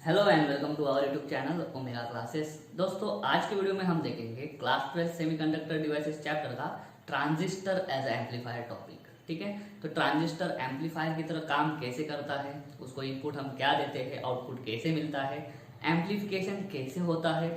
Hello and welcome to our YouTube channel omega classes. दोस्तों, आज की वीडियो में हम देखेंगे क्लास 12 सेमीकंडक्टर डिवाइसेस चैप्टर का ट्रांजिस्टर एज एम्पलीफायर टॉपिक। ठीक है, तो ट्रांजिस्टर एम्पलीफायर की तरह काम कैसे करता है, उसको इनपुट हम क्या देते हैं, आउटपुट कैसे मिलता है, एम्पलीफिकेशन कैसे होता है,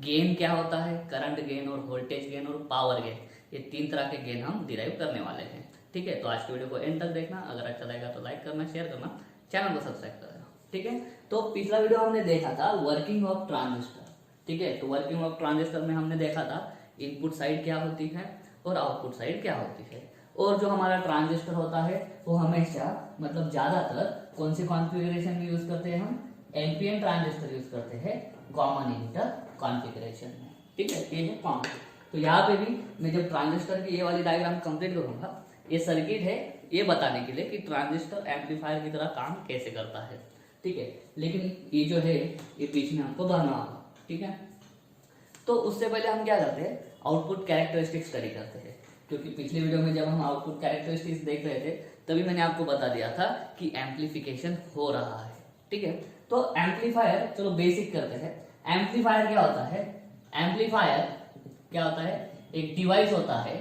गेन क्या होता है, करंट गेन और वोल्टेज गेन और पावर गेन, ये तीन तरह के गेन हम डिराइव करने वाले हैं। ठीक है, तो आज की वीडियो को एंड तक देखना। अगर अच्छा लगेगा तो लाइक करना, शेयर करना, चैनल को सब्सक्राइब करना। ठीक है, तो पिछला वीडियो हमने देखा था वर्किंग ऑफ ट्रांजिस्टर। ठीक है, तो वर्किंग ऑफ ट्रांजिस्टर में हमने देखा था इनपुट साइड क्या होती है और आउटपुट साइड क्या होती है, और जो हमारा ट्रांजिस्टर होता है वो हमेशा मतलब ज्यादातर कौन सी कॉन्फ़िगरेशन में यूज करते हैं, हम एनपीएन ट्रांजिस्टर यूज करते हैं कॉमन इमिटर कॉन्फ़िगरेशन में। ठीक है, ये है कॉमन। तो यहाँ पे भी मैं जब ट्रांजिस्टर की ये वाली डायग्राम कंप्लीट करूंगा, ये सर्किट है ये बताने के लिए कि ट्रांजिस्टर एम्पलीफायर की तरह काम कैसे करता है। ठीक है, लेकिन ये जो है ये बीच में हमको भरना होगा। ठीक है, तो उससे पहले हम क्या करते हैं, आउटपुट कैरेक्टरिस्टिक्स स्टडी करते हैं, क्योंकि पिछली वीडियो में जब हम आउटपुट कैरेक्टरिस्टिक्स देख रहे थे तभी मैंने आपको बता दिया था कि एम्पलीफिकेशन हो रहा है। ठीक है, तो एम्पलीफायर, चलो बेसिक करते हैं। एम्पलीफायर क्या होता है? एम्पलीफायर क्या होता है? एक डिवाइस होता है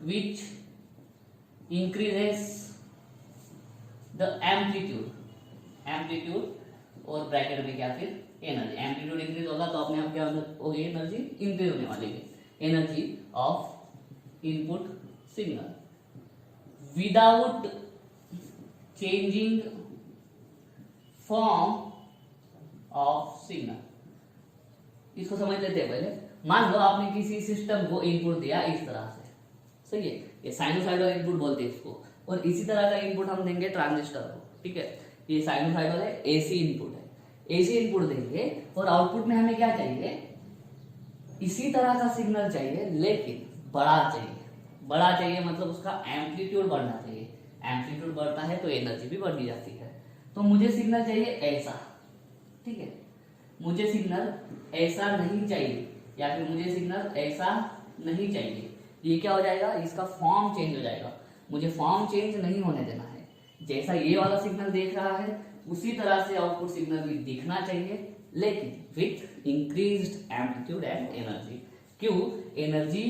विच इंक्रीजेस द एम्पलीट्यूड और ब्रैकेट में क्या फिर एनर्जी। एम्पलीट्यूड इंक्रीज होगा तो अपने आप क्या होगी, एनर्जी इंक्रीज होने वाली है, energy of input signal without changing form of signal. इसको समझ लेते हैं पहले। मान लो आपने किसी सिस्टम को इनपुट दिया इस तरह से, सही है, ये साइनोसाइडल इनपुट बोलते हैं इसको, और इसी तरह का इनपुट हम देंगे ट्रांजिस्टर को। ठीक है, ये साइनोसाइडल है, एसी इनपुट है, एसी इनपुट देंगे और आउटपुट में हमें क्या चाहिए, इसी तरह का सिग्नल चाहिए लेकिन बड़ा चाहिए। बड़ा चाहिए मतलब उसका एम्पलीट्यूड बढ़ना चाहिए। एम्पलीट्यूड बढ़ता है तो एनर्जी भी बढ़ जाती है। तो मुझे सिग्नल चाहिए ऐसा। ठीक है, मुझे सिग्नल ऐसा नहीं चाहिए, या फिर मुझे सिग्नल ऐसा नहीं चाहिए। ये क्या हो जाएगा, इसका फॉर्म चेंज हो जाएगा। मुझे फॉर्म चेंज नहीं होने देना है। जैसा ये वाला सिग्नल देख रहा है उसी तरह से आउटपुट सिग्नल भी दिखना चाहिए, लेकिन with increased amplitude and energy. क्यों? एनर्जी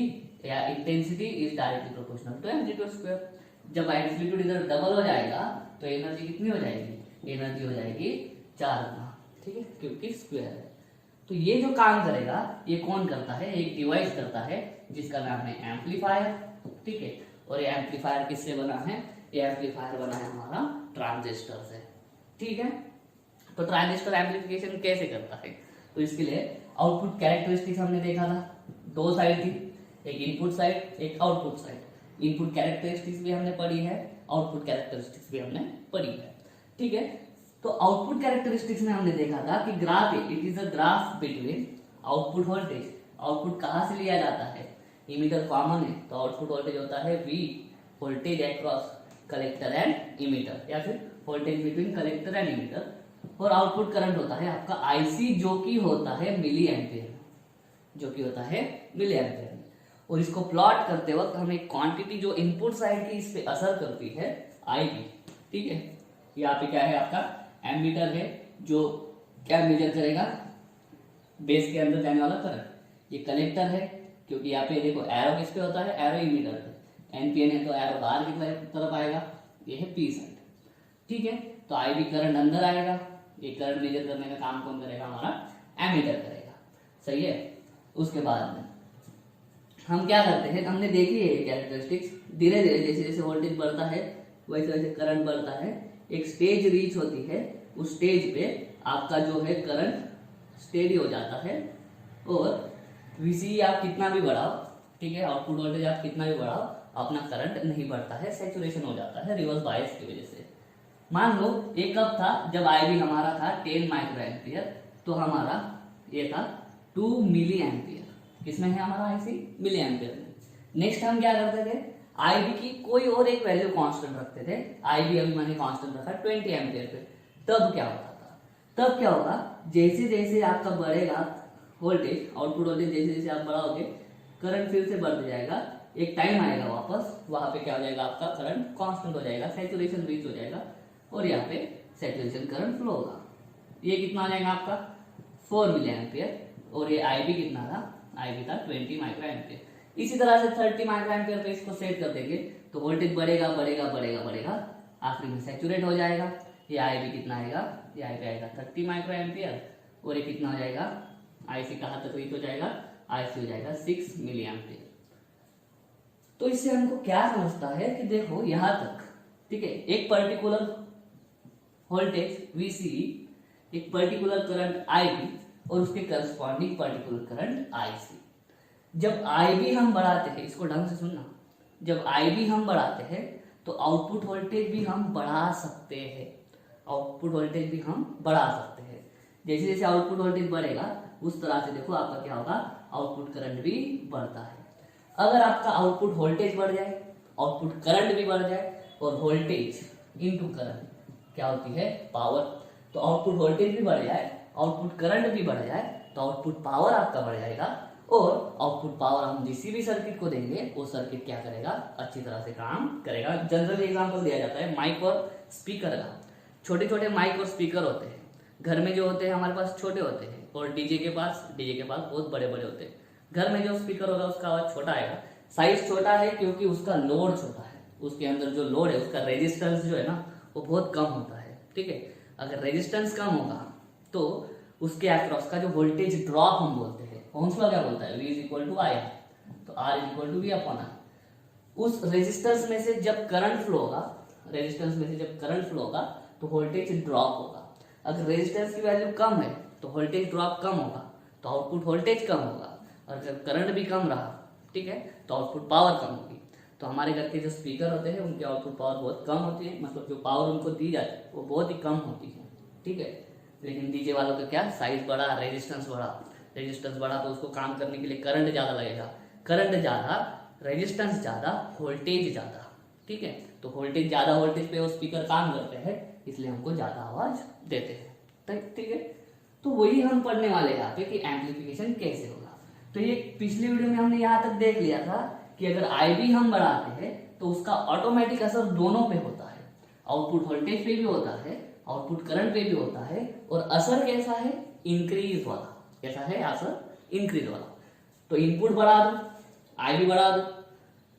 या intensity is directly proportional to amplitude square. जब एम्पलीट्यूड इधर डबल हो जाएगा तो एनर्जी कितनी हो जाएगी, एनर्जी हो जाएगी 4 गुना। ठीक है, क्योंकि स्क्वायर है। तो ये जो काम करेगा ये कौन करता है, एक डिवाइस करता है जिसका नाम है एम्पलीफायर। ठीक है, और ये एम्पलीफायर किससे बना है, ये एम्पलीफायर बना है हमारा ट्रांजिस्टर से। ठीक है, तो ट्रांजिस्टर एम्पलीफिकेशन कैसे करता है, तो इसके लिए आउटपुट कैरेक्टरिस्टिक्स हमने देखा था। दो साइड थी, एक इनपुट साइड एक आउटपुट साइड। इनपुट कैरेक्टरिस्टिक्स भी हमने पढ़ी है, आउटपुट कैरेक्टरिस्टिक्स भी हमने पढ़ी है। ठीक है, तो आउटपुट कैरेक्टरिस्टिक्स में हमने देखा था कि graph it is a graph between output voltage. Output कहां से लिया जाता है, इमीटर कॉमन है तो आउटपुट वोल्टेज होता है V, voltage across collector and emitter, या फिर voltage between collector and emitter, और आउटपुट करंट होता है आपका IC जो कि होता है मिली एम्पियर, जो कि होता है मिली एम्पियर। और इसको प्लॉट करते वक्त हम एक क्वांटिटी जो इनपुट साइड की इस पे असर करती है IB। ठीक है, यहाँ पे क्या है आपका एमीटर है जो क्या मेजर करेगा, बेस के अंदर जाने वाला करंट। ये कलेक्टर है क्योंकि यहाँ पे देखो एरो किस पे होता है, एरो इमीटर पे। एनपीएन है तो एरो बाहर की तरफ आएगा, ये है पी साइड। ठीक है, तो आईबी करंट अंदर आएगा। ये करंट मेजर करने का काम कौन करेगा, हमारा एमीटर करेगा। सही है, उसके बाद में हम क्या करते हैं, हमने देखी है कैरेक्टरिस्टिक्स। धीरे धीरे जैसे जैसे वोल्टेज बढ़ता है वैसे वैसे करंट बढ़ता है, एक स्टेज रीच होती है, उस स्टेज पे आपका जो है करंट स्टेडी हो जाता है, और वीसी आप कितना भी बढ़ाओ, ठीक है, आउटपुट वोल्टेज आप कितना भी बढ़ाओ, अपना करंट नहीं बढ़ता है, सैचुरेशन हो जाता है रिवर्स बायस की वजह से। मान लो एक कब था जब आईबी हमारा था 10 माइक्रो एम्पियर, तो हमारा ये था 2 मिली एम्पियर। किसमें है हमारा आईसी, मिली एम्पियर में। नेक्स्ट हम क्या करते थे, आईबी की कोई और एक वैल्यू कांस्टेंट रखते थे। आईबी अभी मैंने कांस्टेंट रखा 20 एम्पियर पे। तब क्या होता था, तब क्या होगा, जैसे जैसे आपका बढ़ेगा वोल्टेज, आउटपुट वोल्टेज जैसे जैसे आप बढ़ाओगे करंट फिर से बढ़ते जाएगा। एक टाइम आएगा वापस, वहां पे क्या हो जाएगा, आपका करंट कांस्टेंट हो जाएगा, सैचुरेशन रीच हो जाएगा, और यहाँ पे सैचुरेशन करंट फ्लो होगा। ये कितना हो जाएगा आपका 4 मिली एम्पियर, और ये आई बी कितना था, आई बी था 20 माइक्रो एम्पियर। इसी तरह से 30 माइक्रो एम्पियर पे इसको सेट कर देंगे तो वोल्टेज बढ़ेगा बढ़ेगा बढ़ेगा बढ़ेगा, आखिरी में सैचुरेट हो जाएगा। ये आई बी कितना आएगा, ये आई बी आएगा 30 माइक्रो एम्पियर, और ये कितना हो जाएगा, आई सी कहाँ तक रीच हो जाएगा, आई सी हो जाएगा 6 मिली एम्पियर। तो इससे हमको क्या समझता है कि देखो यहां तक, ठीक है, एक पर्टिकुलर वोल्टेज वीसी, एक पर्टिकुलर करंट आईबी और उसके करस्पॉन्डिंग पर्टिकुलर करंट आईसी। जब आईबी हम बढ़ाते हैं, इसको ढंग से सुनना, जब आईबी हम बढ़ाते हैं तो आउटपुट वोल्टेज भी हम बढ़ा सकते हैं, आउटपुट वोल्टेज भी हम बढ़ा सकते हैं। जैसे जैसे आउटपुट वोल्टेज बढ़ेगा उस तरह से देखो आपका क्या होगा, आउटपुट करंट भी बढ़ता है। अगर आपका आउटपुट वोल्टेज बढ़ जाए, आउटपुट करंट भी बढ़ जाए, और वोल्टेज इनटू करंट क्या होती है, पावर, तो आउटपुट वोल्टेज भी बढ़ जाए, आउटपुट करंट भी बढ़ जाए तो आउटपुट पावर आपका बढ़ जाएगा, और आउटपुट पावर हम जिस भी सर्किट को देंगे वो सर्किट क्या करेगा, अच्छी तरह से काम करेगा। जनरली एग्जांपल दिया जाता है माइक और स्पीकर का। छोटे छोटे माइक और स्पीकर होते हैं, घर में जो होते हैं हमारे पास छोटे होते हैं, और डीजे के पास बहुत बड़े बड़े होते हैं। घर में जो स्पीकर होगा उसका आवाज छोटा आएगा, साइज छोटा है क्योंकि उसका लोड छोटा है, उसके अंदर जो लोड है उसका रेजिस्टेंस जो है ना वो बहुत कम होता है, ठीक है। अगर रेजिस्टेंस कम होगा तो उसके अक्रॉस का जो वोल्टेज ड्रॉप हम बोलते हैं, ओम्स लॉ क्या बोलता है, V = I, तो R = V/I। उस रेजिस्टेंस में से जब करंट फ्लो होगा, रेजिस्टेंस में से जब करंट फ्लो होगा तो वोल्टेज ड्रॉप होगा। अगर रेजिस्टेंस की वैल्यू कम है तो वोल्टेज ड्रॉप कम होगा, तो आउटपुट वोल्टेज कम होगा, और अगर करंट भी कम रहा, ठीक है, तो आउटपुट पावर कम होगी। तो हमारे घर के जो स्पीकर होते हैं उनकी आउटपुट पावर बहुत कम होती है, मतलब जो पावर उनको दी जाती है वो बहुत ही कम होती है, ठीक है। लेकिन डीजे वालों का क्या, साइज बड़ा, रेजिस्टेंस बड़ा, तो उसको काम करने के लिए करंट ज्यादा लगेगा, करंट ज्यादा, रेजिस्टेंस ज्यादा, वोल्टेज ज्यादा, ठीक है। तो वोल्टेज ज्यादा, वोल्टेज पे वो स्पीकर काम करते हैं, इसलिए हमको ज्यादा आवाज देते हैं, ठीक है। तो वही हम पढ़ने वाले हैं यहाँ पे कि एम्प्लीफिकेशन कैसे होगा। तो ये पिछली वीडियो में हमने यहाँ तक देख लिया था कि अगर आईबी हम बढ़ाते हैं तो उसका ऑटोमेटिक असर दोनों पे होता है, आउटपुट वोल्टेज पे भी होता है, आउटपुट करंट पे भी होता है, और असर कैसा है, इंक्रीज वाला, कैसा है असर, इंक्रीज वाला। तो इनपुट बढ़ा दो, आईबी बढ़ा दो,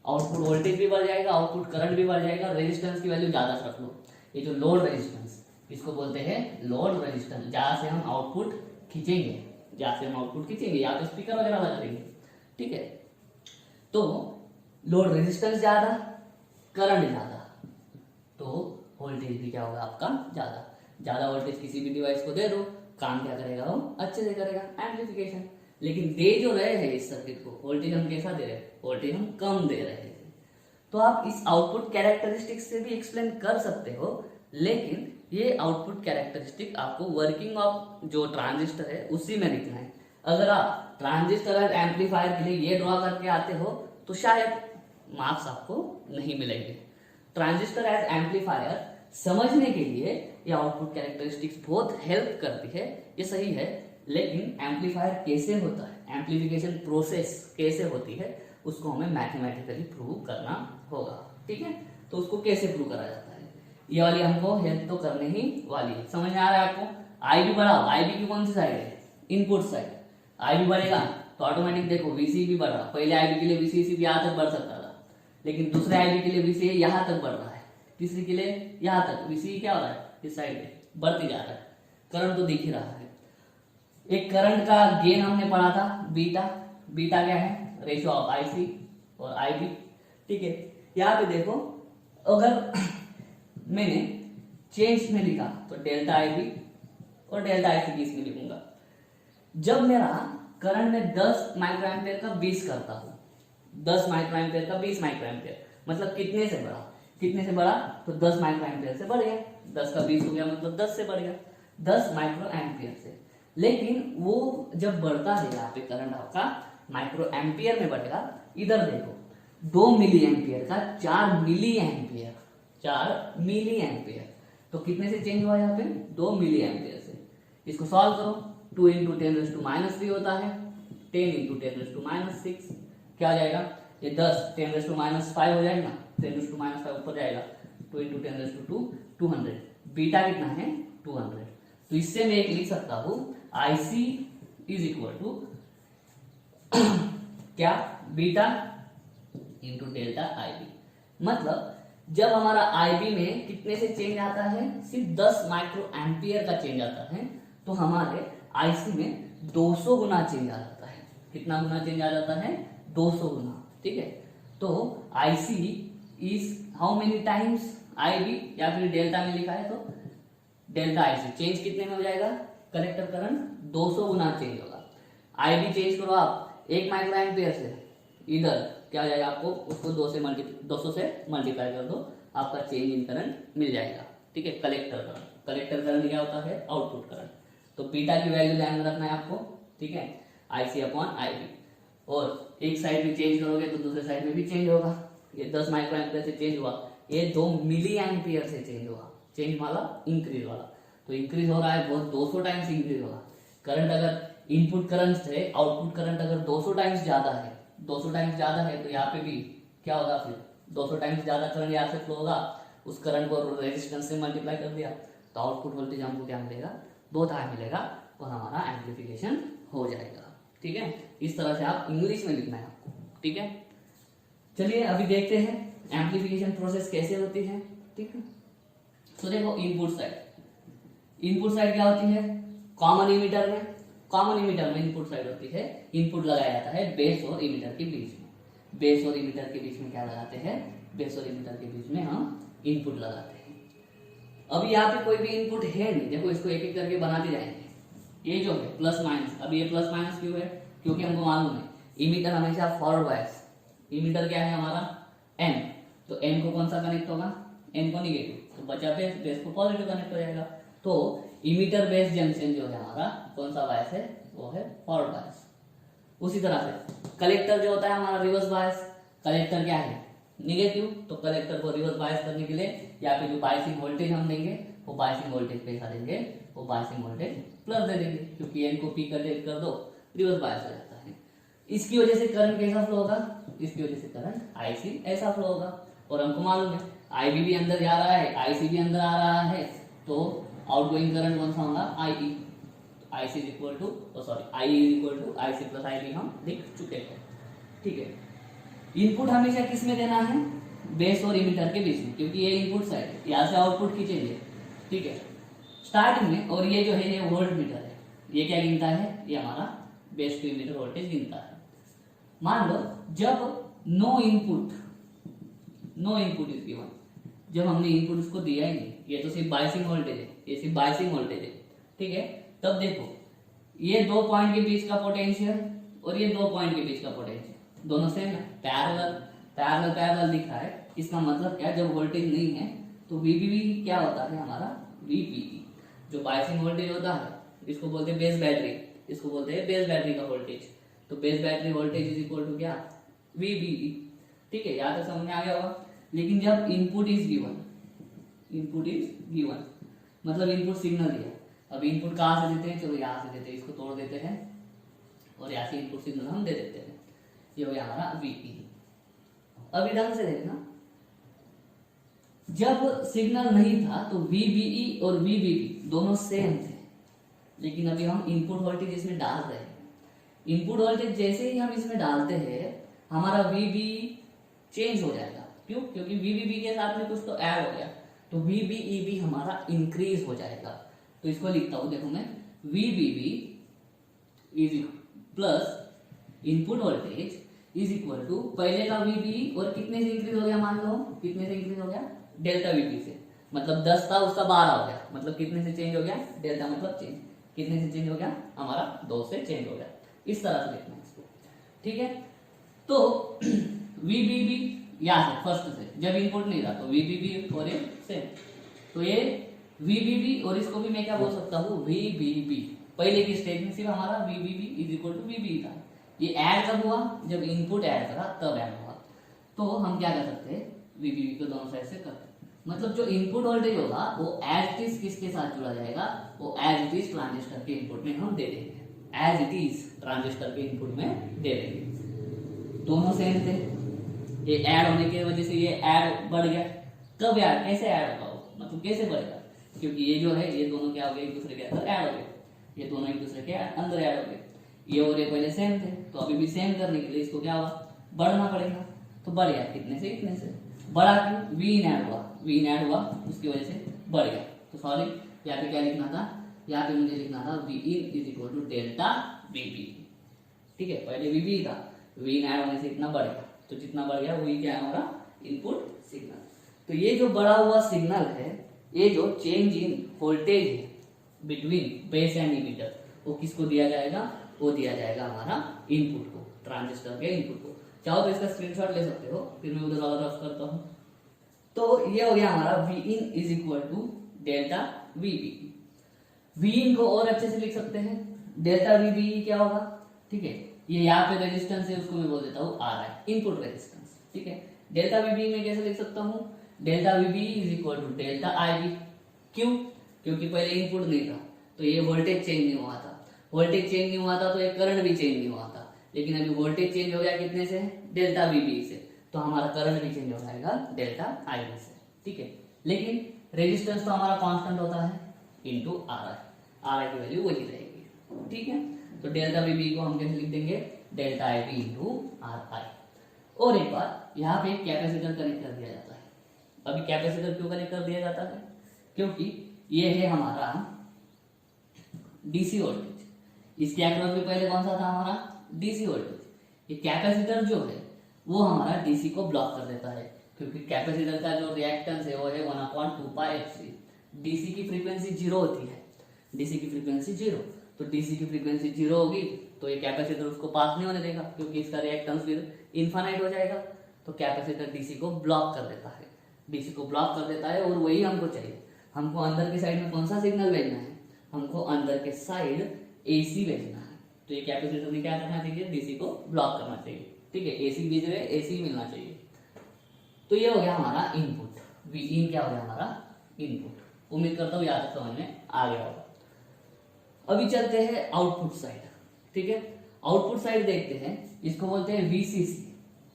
आउटपुट वोल्टेज भी बढ़ जाएगा, आउटपुट करंट भी बढ़ जाएगा, रेजिस्टेंस की वैल्यू ज्यादा रख लो, ये जो लोड रेजिस्टेंस, इसको बोलते हैं लोड रेजिस्टेंस, जहां से हम आउटपुट खींचेंगे, या तो स्पीकर वगैरह लगा देंगे, ठीक है। तो लोड रेजिस्टेंस ज्यादा, करंट ज्यादा, तो वोल्टेज भी क्या होगा आपका ज्यादा वोल्टेज किसी भी डिवाइस को दे दो, काम क्या करेगा, वो अच्छे से करेगा, एम्प्लीफिकेशन। लेकिन दे जो रहे हैं इस सर्किट को, वोल्टेज हम कैसा दे रहे हैं, वोल्टेज हम कम दे रहे हैं, तो आप इस आउटपुट कैरेक्टरिस्टिक्स से भी एक्सप्लेन कर सकते हो, लेकिन ये आउटपुट कैरेक्टरिस्टिक आपको वर्किंग ऑफ जो ट्रांजिस्टर है उसी में लिखना है। अगर आप ट्रांजिस्टर और एम्पलीफायर के लिए ये ड्रॉ करके आते हो तो शायद मार्क्स आपको नहीं मिलेंगे। ट्रांजिस्टर एज एम्पलीफायर समझने के लिए ये आउटपुट कैरेक्टरिस्टिक्स बहुत हेल्प करती है, ये सही है, लेकिन एम्पलीफायर कैसे होता है, एम्पलीफिकेशन प्रोसेस कैसे होती है, उसको हमें मैथमेटिकली प्रूव करना होगा, ठीक है। तो उसको कैसे प्रूव करा जाता है, ये वाली हमको हेल्प तो करने ही वाली है। समझ में आ रहा है आपको। आईबी बढ़ाओ, आईबी की कौन सी साइड है, इनपुट साइड, आईबी बढ़ेगा तो ऑटोमेटिक देखो वीसी भी बढ़ रहा, पहले आईबी के लिए वीसी भी यहाँ तक बढ़ सकता था, लेकिन दूसरे आईबी के लिए वीसी यहाँ तक बढ़ रहा है, तीसरी के लिए यहाँ तक वीसी क्या हो रहा है, इस साइड में बढ़ती जा रहा है, करंट तो दिख ही रहा है। एक करंट का गेन हमने पढ़ा था बीटा, बीटा क्या है, रेशियो ऑफ आईसी और आईबी, ठीक है। यहाँ पे देखो अगर मैंने चेंज में लिखा तो डेल्टा आईबी और डेल्टा आईसी बीच में लिखूंगा। जब मेरा करंट में 10 माइक्रो एम्पियर का 20 करता हूं, 10 माइक्रो एम्पियर का 20 माइक्रो एम्पियर, मतलब कितने से बढ़ा, तो 10 माइक्रो एम्पियर से बढ़ गया, 10 का 20 हो गया मतलब 10 से बढ़ गया, 10 माइक्रो एम्पियर से। लेकिन वो जब बढ़ता है यहाँ पे करंट आपका माइक्रो एम्पियर में बढ़ेगा, इधर देखो 2 मिली एम्पियर का 4 मिली एम्पियर, 4 मिली एम्पियर, तो कितने से चेंज हुआ यहाँ पे, 2 मिली एम्पियर से। इसको सॉल्व करो, 2 × 10⁻³ होता है, 10 × 10⁻⁶, क्या हो जाएगा, ये 10 10⁻⁵ हो जाएगा, 10⁻⁵ ऊपर जाएगा, 2 × 10⁻², 200। बीटा कितना है, 200, तो इससे मैं एक लिख सकता हूं IC इज इक्वल टू क्या, बीटा इंटू डेल्टा IB। मतलब जब हमारा IB में कितने से चेंज आता है, सिर्फ 10 माइक्रो एम्पियर का चेंज आता है, तो हमारे IC में 200 गुना चेंज आ जाता है। कितना गुना चेंज आ जाता है, 200 गुना। ठीक है, तो IC is how many times IB, या फिर डेल्टा में लिखा है तो डेल्टा IC चेंज कितने में हो जाएगा, कलेक्टर करंट 200 गुना चेंज होगा। IB चेंज करो आप 1 माइक्रो एम्पियर से, इधर क्या हो जाएगा आपको, उसको 200 से मल्टीप्लाई कर दो, आपका चेंज इन करंट मिल जाएगा। ठीक है, कलेक्टर करंट। कलेक्टर करंट क्या होता है, आउटपुट करंट। तो बीटा की वैल्यू ध्यान में रखना है आपको। ठीक है, IC अपॉन IB, और एक साइड में चेंज करोगे तो दूसरे साइड में भी चेंज होगा। ये 10 माइक्रो एम्पियर से चेंज हुआ, ये 2 मिली एम्पियर से चेंज हुआ, चेंज वाला इंक्रीज वाला, तो इंक्रीज हो रहा है बहुत, 200 टाइम्स इंक्रीज होगा। करंट अगर इनपुट करंट से आउटपुट करंट अगर 200 टाइम्स ज्यादा है, 200 टाइम्स ज्यादा है, तो यहाँ पे भी क्या होगा, फिर 200 टाइम्स ज्यादा करंट यहाँ से फ्लो होगा, उस करंट को रेजिस्टेंस से मल्टीप्लाई कर दिया, तो आउटपुट वोल्टेज हमको क्या मिलेगा, 2 टाइम मिलेगा, और हमारा एम्प्लीफिकेशन हो जाएगा। ठीक है, इस तरह से आप इंग्लिश में लिखना है आपको। ठीक है, चलिए अभी देखते हैं एम्प्लीफिकेशन प्रोसेस कैसे होती है। ठीक है, तो देखो इनपुट साइड क्या होती है, कॉमन इमीटर में इनपुट साइड होती है, इनपुट लगाया जाता है बेस और इमीटर के बीच में। बेस और इमीटर के बीच में क्या लगाते हैं, बेस और इमीटर के बीच में हम इनपुट लगाते हैं। अब यहाँ पे कोई भी इनपुट है नहीं, देखो इसको एक एक करके बनाते जाएंगे। ये जो है प्लस माइनस, अब ये प्लस माइनस क्यों है, क्योंकि हमको मालूम है इमीटर हमेशा फॉरवर्ड बायस। इमीटर क्या है हमारा, N, तो N को कौन सा कनेक्ट होगा, N को निगेटिव, तो बचा बेस को पॉजिटिव कनेक्ट हो जाएगा। तो इमीटर बेस जंक्शन जो है हमारा कौन सा बायस है, वो है फॉरवर्ड बायस। उसी तरह से कलेक्टर जो होता है हमारा रिवर्स बायस। कलेक्टर क्या है, निगेटिव, तो कलेक्टर को रिवर्स बायस करने के लिए यहाँ पे जो बायसिंग वोल्टेज हम देंगे, वो बायसिंग वोल्टेज कैसा देंगे, वो बायसिंग वोल्टेज प्लस दे देंगे, क्योंकि N को P कनेक्ट कर दो, रिवर्स बायस हो जाता है। इसकी वजह से करंट कैसा फ्लो होगा, इसकी वजह से करंट IC ऐसा फ्लो होगा। और हमको मालूम है IB भी अंदर जा रहा है, IC भी अंदर आ रहा है, तो आउटगोइंग करंट कौन सा होगा, IE। IC is equal to IE is equal to IC plus IB हम लिख चुके हैं। ठीक है, इनपुट हमेशा किस में देना है, बेस और इमीटर के बीच में, क्योंकि ये इनपुट साइड है, यहाँ से आउटपुट खींचेंगे। ठीक है, स्टार्टिंग में, और ये जो है ये वोल्ट मीटर है, ये क्या गिनता है, ये हमारा बेस टू इमीटर वोल्टेज गिनता है। मान लो जब नो इनपुट इज गिवन, जब हमने इनपुट उसको दिया ही नहीं, ये तो सिर्फ बायसिंग वोल्टेज है, ये सिर्फ बायसिंग वोल्टेज है। ठीक है, तब देखो ये 2 पॉइंट के बीच का पोटेंशियल और ये 2 पॉइंट के बीच का पोटेंशियल दोनों सेम है, पैरेलल दिख रहा है। इसका मतलब क्या, जब वोल्टेज नहीं है तो VBB क्या होता है हमारा, VBE, जो बायसिंग वोल्टेज होता है, इसको बोलते हैं बेस बैटरी, इसको बोलते हैं बेस बैटरी का वोल्टेज। तो base battery voltage is equal to क्या, VBE। ठीक है, यहाँ तक समझ में आ गया होगा। लेकिन जब इनपुट इज गिवन मतलब इनपुट सिग्नल दिया, अब इनपुट कहाँ से देते हैं, चलो यहाँ से देते हैं, इसको तोड़ देते हैं और यहाँ से इनपुट सिग्नल हम दे देते हैं, ये हो गया हमारा VE। अभी ढंग से देखना, जब सिग्नल नहीं था तो VBE और VBB दोनों सेम थे, लेकिन अभी हम इनपुट वोल्टेज इसमें डाल रहे हैं। इनपुट वोल्टेज जैसे ही हम इसमें डालते हैं, हमारा VBE चेंज हो जाएगा। क्यों, क्योंकि VBB के साथ में कुछ तो ऐड हो गया, तो VBE भी हमारा इंक्रीज हो जाएगा। तो इसको लिखता हूं, देखो मैं, VBB is plus input voltage is equal to, पहले का VBE और कितने से इंक्रीज हो गया, मान लो कितने से इंक्रीज हो गया, डेल्टा VB से, मतलब 10 था उसका 12 हो गया, मतलब कितने से चेंज हो गया, डेल्टा मतलब चेंज, कितने से चेंज हो गया, हमारा 2 से चेंज हो गया। इस तरह से लिखना है इसको। ठीक है, तो VBB यहाँ से फर्स्ट से, जब इनपुट नहीं था तो VBB और ये सेम, तो ये VBB और इसको भी मैं क्या बोल सकता हूँ, VBB। पहले की स्टेज में सिर्फ हमारा VBB is equal to VBE था, ये ऐड कब हुआ, जब इनपुट ऐड करा तब ऐड हुआ। तो हम क्या कर सकते हैं, VBB को दोनों साइड से करते हैं, मतलब जो इनपुट वोल्टेज होगा वो एज इट इज किसके साथ जुड़ा जाएगा, वो एज इट इज ट्रांजिस्टर के इनपुट में हम दे देंगे, एज इट इज ट्रांजिस्टर के इनपुट में दे देंगे। दोनों सेम थे, ये ऐड होने की वजह से ये ऐड बढ़ गया। कब यार, कैसे ऐड होगा वो, मतलब कैसे बढ़ेगा, क्योंकि ये जो है ये दोनों क्या हो गए, एक दूसरे के अंदर ऐड हो गए, ये दोनों एक दूसरे के अंदर ऐड हो गए। ये और ये पहले सेम थे, तो अभी भी सेम करने के लिए इसको क्या हुआ, बढ़ना पड़ेगा। तो बढ़ गया कितने से, इतने से। बढ़ा क्यों, वी इन ऐड हुआ, वी इन ऐड हुआ उसकी वजह से बढ़ गया। तो सॉरी यहाँ पे क्या लिखना था, यहाँ पे मुझे लिखना था V in is equal to delta V B. ठीक है, पहले वी बी था, वी इन ऐड होने से इतना बढ़ गया, तो जितना बढ़ गया वही क्या है हमारा इनपुट सिग्नल। तो ये जो बढ़ा हुआ सिग्नल है, ये जो चेंज इन वोल्टेज है बिटवीन बेस एंड इमिटर, वो किसको दिया जाएगा, वो दिया जाएगा हमारा इनपुट को, ट्रांजिस्टर के इनपुट को। चाहो तो इसका स्क्रीनशॉट ले सकते हो, फिर मैं उधर वाला रफ करता हूँ। तो ये हो गया हमारा V in is equal to delta V B. V in को और अच्छे से लिख सकते हैं, डेल्टा वी बी क्या होगा, ठीक है, ये यहाँ पे रेजिस्टेंस है, उसको मैं बोल देता हूँ आर आई, इनपुट रेजिस्टेंस। ठीक है, डेल्टा वी बी में कैसे लिख सकता हूँ, delta V B is equal to delta I B. क्यों, क्योंकि पहले इनपुट नहीं था, तो ये वोल्टेज चेंज नहीं हुआ था, वोल्टेज चेंज नहीं हुआ था तो ये करंट भी चेंज नहीं हुआ था। लेकिन अभी वोल्टेज चेंज हो गया कितने से, डेल्टा वी बी से, तो हमारा करंट भी चेंज हो जाएगा डेल्टा आई बी से। ठीक है, लेकिन रेजिस्टेंस तो हमारा कांस्टेंट होता है इनटू आर आई, आर आई की वैल्यू वही रहेगी। ठीक है, तो डेल्टा वी बी को हम कैसे लिख देंगे, delta I B into R I. और एक बार यहाँ पे कैपेसिटर कनेक्ट कर दिया जाता है। अभी कैपेसिटर क्यों कनेक्ट कर दिया जाता है, क्योंकि ये है हमारा डीसी वोल्टेज। इसके अक्रॉस में पहले कौन सा था हमारा, डीसी वोल्टेज। ये कैपेसिटर जो है वो हमारा डीसी को ब्लॉक कर देता है, क्योंकि कैपेसिटर का जो रिएक्टेंस है वो है 1/2 पाई एफसी। डीसी की फ्रीक्वेंसी 0 होती है, डीसी की फ्रीक्वेंसी 0, तो डीसी की फ्रीक्वेंसी 0 होगी तो ये कैपेसिटर उसको पास नहीं होने देगा, क्योंकि इसका रिएक्टेंस फिर इनफाइनाइट हो जाएगा। तो कैपेसिटर डीसी को ब्लॉक कर देता है, डीसी को ब्लॉक कर देता है, और वही हमको चाहिए। हमको अंदर के साइड में कौन सा सिग्नल भेजना है, हमको अंदर के साइड एसी भेजना है। तो ये कैपेसिटर में क्या करना चाहिए, डीसी को ब्लॉक करना चाहिए। ठीक है, एसी भेज रहे, एसी मिलना चाहिए। तो ये हो गया हमारा इनपुट, वी इन क्या हो गया हमारा इनपुट। उम्मीद करता हूँ यहाँ तक समझ में आ गया होगा। अभी चलते हैं आउटपुट साइड। ठीक है, आउटपुट साइड देखते हैं, इसको बोलते हैं वीसीसी,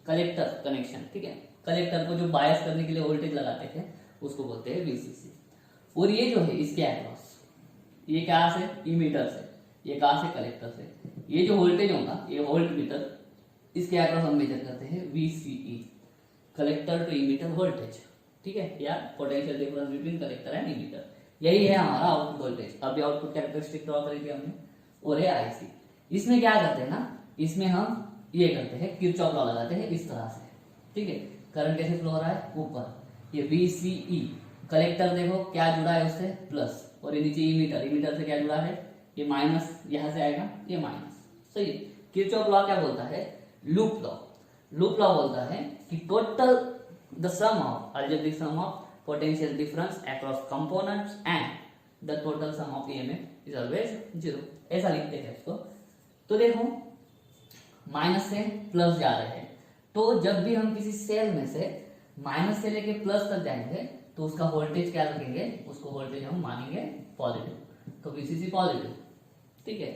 कलेक्टर कनेक्शन। ठीक है, कलेक्टर को जो बायस करने के लिए वोल्टेज लगाते थे उसको बोलते हैं वीसीसी। और ये जो है इसके अक्रॉस, ये कहाँ से, इमीटर से, ये कहाँ से, कलेक्टर से, ये जो वोल्टेज होगा ये वोल्ट मीटर, इसके अक्रॉस हम मेजर करते हैं VCE, collector to emitter voltage. ठीक है, या potential difference between collector and emitter, यही है हमारा आउटपुट वोल्टेज। अभी आउटपुट कैरेक्टरिस्टिक ड्रॉ करी थी हमने, और है आईसी। इसमें क्या करते हैं ना, इसमें हम ये करते हैं किरचॉफ लॉ लगाते हैं इस तरह से। ठीक है, करंट कैसे फ्लो हो रहा है, ऊपर, ये वीसीई, कलेक्टर देखो क्या जुड़ा है उससे, प्लस, और ये नीचे इमीटर, इमीटर से क्या जुड़ा है, ये माइनस, यहां से आएगा ये माइनस। सही है, किरचॉफ लॉ क्या बोलता है, लूप लॉ। लूप लॉ बोलता है कि total the sum of algebraic sum of potential difference across components and the total sum of EMF is always 0। ऐसा लिखते हैं इसको। तो देखो माइनस से प्लस जा रहे हैं, तो जब भी हम किसी सेल में से माइनस से लेके प्लस तक जाएंगे तो उसका वोल्टेज क्या रखेंगे, उसको वोल्टेज हम मानेंगे पॉजिटिव, तो वीसीसी पॉजिटिव। ठीक है,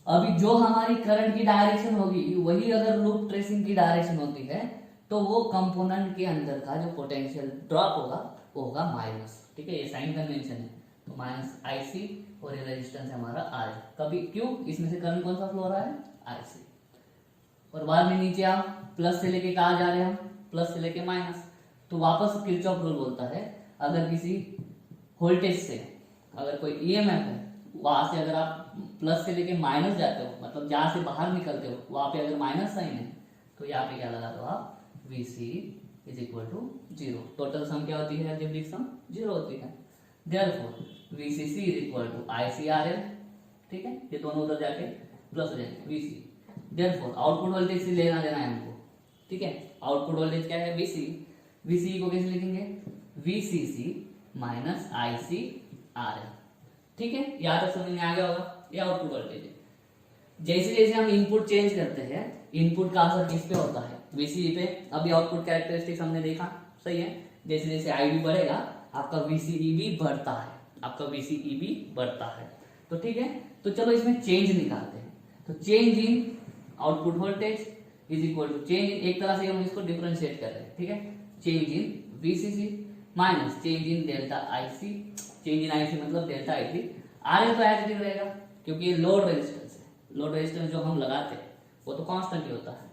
अभी जो हमारी करंट की डायरेक्शन होगी वही अगर लूप ट्रेसिंग की डायरेक्शन होती है तो वो कंपोनेंट के अंदर का जो पोटेंशियल ड्रॉप होगा वो होगा माइनस। ठीक है, ये साइन कन्वेंशन है, तो माइनस आईसी, और ये रेजिस्टेंस है हमारा आर। कभी क्यों, इसमें से करंट कौन सा फ्लो हो रहा है, आईसी। और बाद में नीचे आप प्लस से लेके कहा जा रहे हैं हम, प्लस से लेके माइनस, तो वापस किरचॉफ रूल बोलता है अगर किसी वोल्टेज से अगर कोई ईएमएफ है, वहां से अगर आप प्लस से लेके माइनस जाते हो, मतलब जहां से बाहर निकलते हो वहां पे अगर माइनस साइन है, तो यहाँ पे क्या लगा दो आप, VC is equal to 0। Total sum क्या होती है, अलजेब्रिक सम 0 होती है। Therefore VCC is equal to ICRL. ठीक है, ये दोनों उधर जाके प्लस हो जाएंगे, वीसी। देयरफॉर आउटपुट वोल्टेज से लेना देना है हमको। ठीक है, आउटपुट वोल्टेज क्या है, वीसी। वीसी को कैसे लिखेंगे, वीसीसी माइनस आईसीआरएल। ठीक है, यहाँ तक समझ में आ गया होगा, ये आउटपुट वोल्टेज है। जैसे जैसे हम इनपुट चेंज करते हैं, इनपुट का असर किस पे होता है, वीसीई पे। अभी आउटपुट कैरेक्टरिस्टिक्स हमने देखा, सही है। जैसे जैसे आईबी बढ़ेगा आपका वीसीई भी बढ़ता है, आपका वीसीई भी बढ़ता है। तो ठीक है, तो चलो इसमें चेंज निकालते हैं। तो change in output voltage is equal to change in, एक तरह से हम इसको डिफरेंशिएट कर रहे हैं। ठीक है, change in VCC minus change in delta IC, change in IC मतलब डेल्टा आईसी। आरएल तो एडिटिव रहेगा क्योंकि ये लोड रेजिस्टेंस है, लोड रेजिस्टेंस जो हम लगाते हैं वो तो कांस्टेंट ही होता है।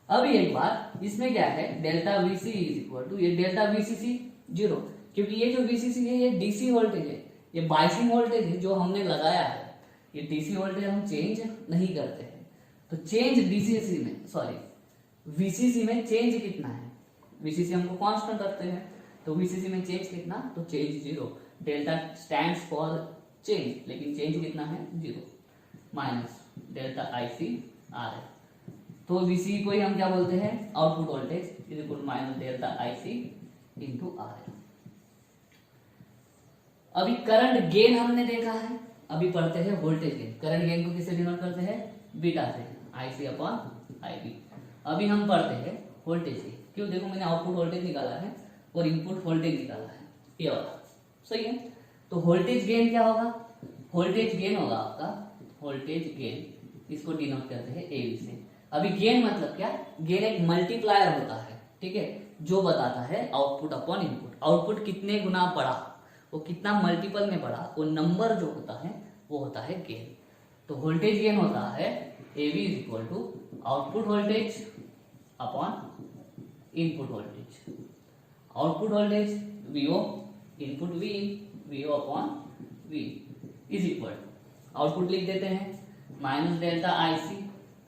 अब एक बार इसमें क्या है, delta VC is equal to, ये डेल्टा वीसीसी जीरो, क्योंकि ये जो वीसीसी है ये डीसी वोल्टेज है, ये बाइसिंग वोल्टेज है जो हमने लगाया है। ये डीसी वोल्टेज हम चेंज नहीं करते हैं, तो चेंज डीसीसी में, सॉरी वीसीसी में चेंज कितना है, वीसीसी हमको कांस्टेंट रखते हैं, तो वीसीसी में चेंज कितना, तो change zero. Delta stands for change, लेकिन चेंज कितना है, zero, minus delta IC R है। तो वीसी को ही हम क्या बोलते हैं, output voltage is equal to minus delta IC into R. अभी करंट गेन हमने देखा है, अभी पढ़ते हैं वोल्टेज गेन। करंट गेन को किससे डिनोट करते हैं, बीटा से, आईसी अपॉन आईबी। अभी हम पढ़ते हैं वोल्टेज गेन। क्यों, देखो मैंने आउटपुट वोल्टेज निकाला है और इनपुट वोल्टेज निकाला है, ये वाला सही है। तो वोल्टेज गेन क्या होगा, वोल्टेज गेन होगा आपका, वोल्टेज गेन इसको डिनोट करते हैं एवी से। अभी गेन मतलब क्या, गेन एक मल्टीप्लायर होता है, ठीक है, जो बताता है आउटपुट अपॉन इनपुट। आउटपुट कितने गुना बढ़ा, वो कितना मल्टीपल में बढ़ा, वो नंबर जो होता है वो होता है गेन। तो वोल्टेज गेन होता है AV is equal to output voltage upon input voltage. Output voltage VO, input V, VO upon V is equal, output लिख देते हैं minus delta IC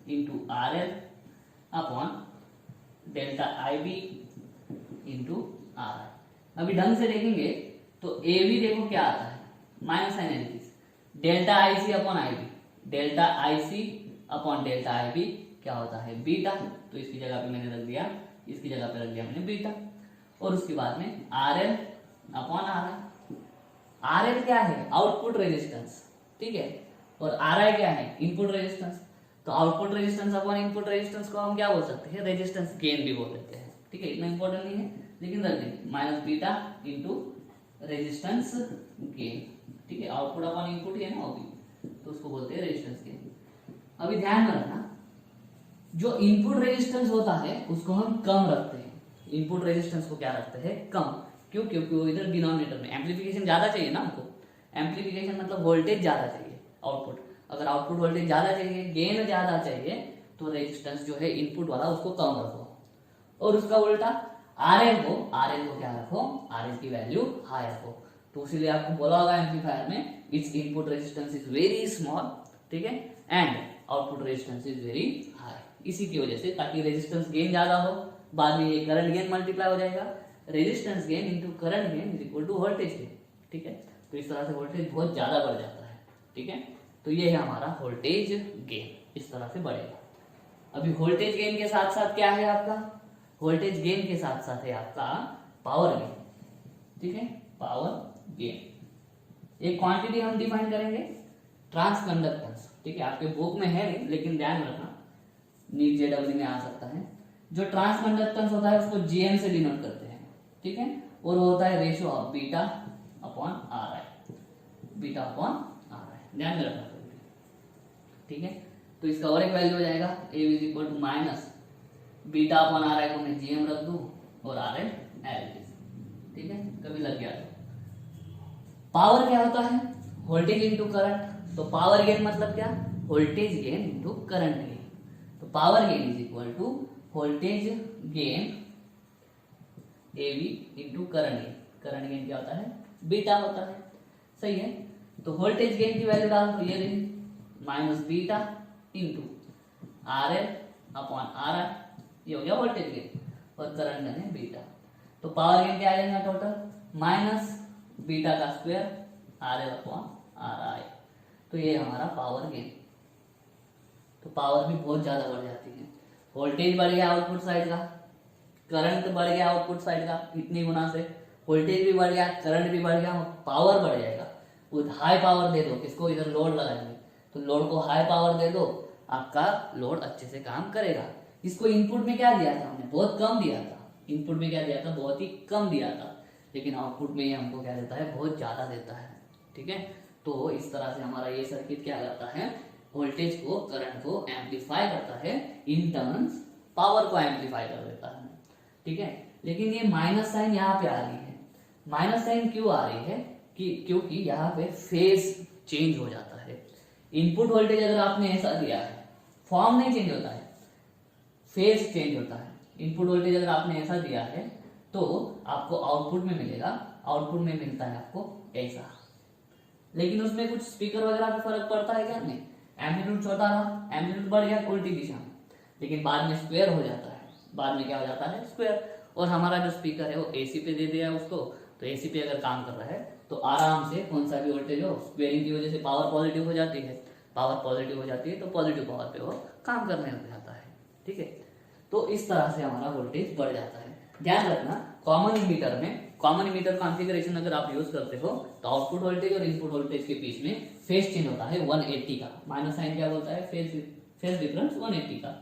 into R L upon delta I B into R I. अभी ढंग से देखेंगे तो A B देखो क्या आता है, minus sign analysis, delta IC upon I B, delta IC upon delta I B क्या होता है, बीटा। तो इसकी जगह पे मैंने रख दिया, इसकी जगह पे रख दिया मैंने बीटा। और उसके बाद में are L upon R I. R L क्या है, आउटपुट रेजिस्टेंस, ठीक है, और आर आई क्या है, इनपुट रेजिस्टेंस। तो output resistance upon input resistance को हम क्या बोल सकते हैं, रेजिस्टेंस गेन भी बोल देते हैं, ठीक है, इतना इंपॉर्टेंट नहीं है लेकिन रख देंगे, minus beta into resistance gain, ठीक है, आउटपुट अपॉन इनपुट ही है ना वो भी, तो उसको बोलते हैं रेजिस्टेंस गेन। अभी ध्यान में रखना, जो इनपुट रेजिस्टेंस होता है उसको हम कम रखते हैं, इनपुट रेजिस्टेंस को क्या रखते हैं, कम। क्यों, क्योंकि वो इधर डिनोमिनेटर में एम्प्लीफिकेशन ज्यादा चाहिए ना हमको, एम्प्लीफिकेशन मतलब वोल्टेज ज्यादा चाहिए आउटपुट, अगर आउटपुट वोल्टेज ज्यादा चाहिए, गेन ज्यादा चाहिए, तो रेजिस्टेंस जो है इनपुट वाला उसको कम रखो। और उसका उल्टा आरएल को क्या रखो, आरएल की वैल्यू हाई रखो। तो इसीलिए आपको बोला होगा एम्पलीफायर में it's input resistance is very small, ठीक है, and output resistance is very high. इसी की वजह से, ताकि रेजिस्टेंस गेन ज्यादा हो, बाद में ये करंट गेन मल्टीप्लाई हो जाएगा, resistance gain into current gain is equal to voltage gain, ठीक है। तो इस तरह से वोल्टेज बहुत ज्यादा बढ़ जाता है, ठीक है। तो ये है हमारा वोल्टेज गेन, इस तरह से बढ़ेगा। अभी वोल्टेज गेन के साथ साथ क्या है आपका, वोल्टेज गेन के साथ साथ है आपका पावर गेन, ठीक है, पावर गेन। एक क्वांटिटी हम डिफाइन करेंगे, ट्रांसकंडक्टेंस, ठीक है, आपके बुक में है नहीं लेकिन ध्यान रखना, नीट जेडब्ल्यू में आ सकता है। जो ट्रांसकंडक्टेंस होता है उसको जीएम से डिनोट करते हैं, ठीक है, और वो होता है ratio of beta upon R I, beta upon R आई, ध्यान में रखना, ठीक है। तो इसका और एक वैल्यू हो जाएगा A is equal to minus beta upon R I को मैं जीएम रख दूं और आर एल एल, ठीक है, कभी लग गया तो। पावर क्या होता है, वोल्टेज इंटू करंट। तो पावर गेन मतलब क्या, voltage gain into current gain. तो power gain is equal to voltage gain AV into current gain. Current gain क्या होता है, बीटा होता है, सही है। तो वोल्टेज गेन की वैल्यू डाल दो, ये रही minus beta into R L upon R आई, ये हो गया वोल्टेज गेन, और करंट गेन है बीटा। तो पावर गेन क्या आ जाएगा टोटल, माइनस बीटा का square are L upon R आई। तो ये हमारा पावर गेन। तो पावर भी बहुत ज्यादा बढ़ जाती है, वोल्टेज बढ़ गया आउटपुट साइड का, करंट बढ़ गया आउटपुट साइड का, इतनी गुना से वोल्टेज भी बढ़ गया, करंट भी बढ़ गया, पावर बढ़ जाएगा। वो हाई पावर दे दो, किसको, इधर लोड लगाएंगे तो लोड को हाई पावर दे दो, आपका लोड अच्छे से काम करेगा। इसको इनपुट में क्या दिया था हमने, बहुत कम दिया था, इनपुट में क्या दिया था, बहुत ही कम दिया था, लेकिन आउटपुट में ये हमको क्या देता है, बहुत ज्यादा देता है, ठीक है। तो इस तरह से हमारा ये सर्किट क्या करता है, वोल्टेज को, करंट को एम्पलीफाई करता है, इन टर्न्स पावर को एम्पलीफाई कर देता है, ठीक है। लेकिन ये माइनस साइन यहाँ पे आ रही है, माइनस साइन क्यों आ रही है कि क्योंकि यहाँ पे फेज चेंज हो जाता है। इनपुट वोल्टेज अगर आपने ऐसा दिया है, फॉर्म नहीं चेंज होता है, फेज चेंज होता है। इनपुट वोल्टेज अगर आपने ऐसा दिया है तो आपको आउटपुट में मिलेगा, आउटपुट में मिलता है आपको ऐसा। लेकिन उसमें कुछ स्पीकर वगैरह पे फर्क पड़ता है क्या? नहीं, एम्पलीट्यूड छोटा रहा, एम्पलीट्यूड बढ़ गया उल्टी दिशा में, लेकिन बाद में स्क्वायर हो जाता है, बाद में क्या हो जाता है? स्क्वायर। और हमारा जो स्पीकर है वो एसी पे दे दिया उसको, तो एसी पे अगर काम कर रहा है तो आराम से कौन सा भी वोल्टेज हो, स्क्वेयरिंग की वजह से पावर पॉजिटिव हो जाती है, पावर पॉजिटिव हो जाती है तो पॉजिटिव पावर पे वो काम करने लग जाता है। ठीक है, तो इस तरह से हमारा वोल्टेज बढ़ जाता है। ध्यान रखना, कॉमन इमीटर में, कॉमन इमीटर कॉन्फ़िगरेशन अगर आप यूज करते हो तो आउटपुट वोल्टेज और इनपुट वोल्टेज के बीच में फेज चेंज होता है 180 का। माइनस साइन क्या बोलता है? फेज डिफरेंस 180 का।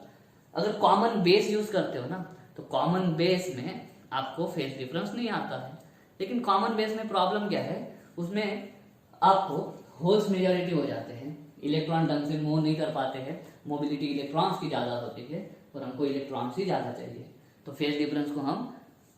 अगर कॉमन बेस यूज करते हो ना तो कॉमन बेस में आपको फेज डिफरेंस नहीं आता है। लेकिन कॉमन बेस में प्रॉब्लम क्या है, उसमें आपको होल्स मेजॉरिटी हो जाते हैं, इलेक्ट्रॉन ढंग से मूव नहीं कर पाते हैं, मोबिलिटी इलेक्ट्रॉन्स की ज्यादा होती है और हमको इलेक्ट्रॉन्स ही ज्यादा चाहिए, तो फेज डिफरेंस को हम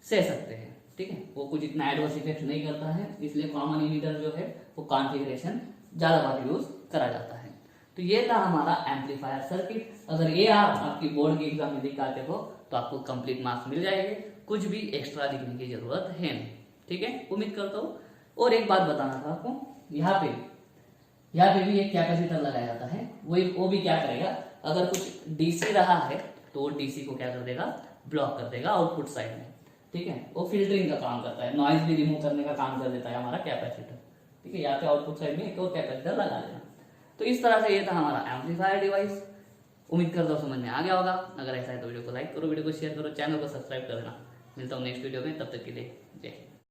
सह सकते हैं। ठीक है, वो कुछ इतना एडवर्स इफेक्ट नहीं करता है, इसलिए कॉमन इमीटर जो है वो कॉन्फ़िगरेशन ज्यादा बार यूज करा जाता है। तो ये था हमारा एम्पलीफायर सर्किट। अगर ये आप आपकी बोर्ड के एग्जाम में दिखाते हो तो आपको कंप्लीट मार्क्स मिल जाएंगे, कुछ भी एक्स्ट्रा लिखने की जरूरत है नहीं। ठीक है, उम्मीद करता हूँ। और एक बात बताना था आपको, यहाँ पे भी एक कैपेसिटर लगाया जाता है, वो भी क्या करेगा, अगर कुछ डीसी रहा है तो वो डीसी को क्या कर देगा? ब्लॉक कर देगा आउटपुट साइड में। ठीक है, वो फिल्टरिंग का काम करता है, नॉइज भी रिमूव करने का काम कर देता है हमारा कैपेसिटर। ठीक है, यहाँ पे आउटपुट साइड में एक और कैपेसिटर लगा देना। तो इस तरह से ये था हमारा एम्पलीफायर डिवाइस। उम्मीद करता हूँ समझ में आ गया होगा। अगर ऐसा है तो वीडियो को लाइक करो, वीडियो को शेयर करो, चैनल को सब्सक्राइब कर देना। मिलता हूँ नेक्स्ट वीडियो में, तब तक के लिए